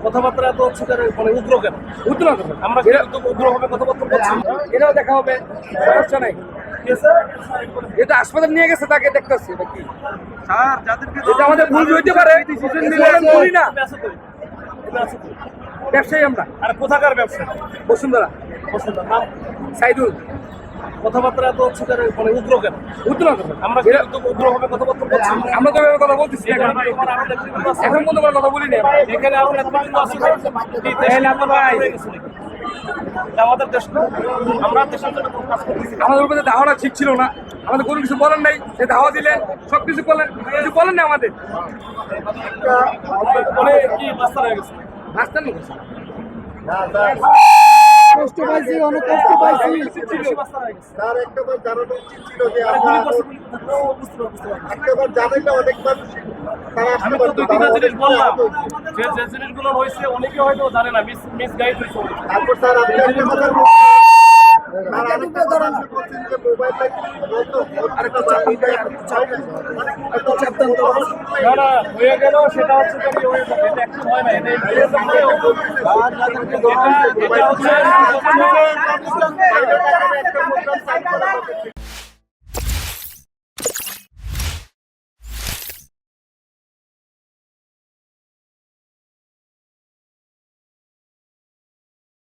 কথাবার্তা এত হচ্ছে মানে উগ্র কেন? উত্তর না আমরা কিন্তু উগ্রভাবে কথাবার্তা বলছি। এটাও দেখা হবে, সমস্যা নাই। ঠিক আছে? এটা হাসপাতাল নিয়ে গেছে, তাকে দেখতেছি নাকি স্যার যাদেরকে এটা আমাদের ভুল হইতে পারে, করি না, তুমি আছো তো? তুমি আছো তো? ব্যবসায়ী আমরা। আর কোথাকার ব্যবসা? বসুন্ধরা, বসুন্ধরা নাম? সাইদুল। কথাবার্তা এত হচ্ছে মানে উগ্র কেন? উত্তর না আমরা কিন্তু উগ্রভাবে কথাবার্তা বলছি। আমরা তো এভাবে কথা বলতেছি এখন, তোমার আরো নেতৃবৃন্দ আছে। এখন পর্যন্ত আমরা কথা বলিনি। এখানে আরো নেতৃবৃন্দ আছে। কি দেশ হয়ে গেছে নাকি? এটা আমাদের দেশ না, আমরা দেশের জন্য কাজ করতেছি। আমাদের উপরে ধাওয়াটা ঠিক ছিল না, আমাদের কোনো কিছু বলেন নাই, সে ধাওয়া দিলেন, সব কিছু করলেন, কিছু বলেন না আমাদের। মানে কি রাস্তা হয়ে গেছে? আসতেন না কষ্ট পাইছি, অনেক কষ্ট পাইছি। বেশি রাস্তা হয়ে গেছে। তার একটাবার জানানো উচিত ছিল যে মানে আমরা গুলি করছে, বুঝতে পারছি। একটাবার জানাইলে অনেক মানুষ তারা আসতে আমি তো পারতো, দুই তিনটা তারা জিনিস অনেক বললাম, আহত হয়েছে। যে জিনিসগুলো হয়েছে অনেকে হয়তো জানে না, মিস গাইড হয়েছে। তারপর স্যার আপনি একটা কথা বলছেন, স্যার আরেকটা কথা আপনি বলছেন যে মোবাইল লাইট বন্ধ আরেকটা এটা একটা চাপদান তো না না হয়ে গেল, সেটা হচ্ছে যে কি হয়ে যাবে, এটা একটু হয় না, এটা এটা হচ্ছে একটা প্রোগ্রাম সাইড করা হবে।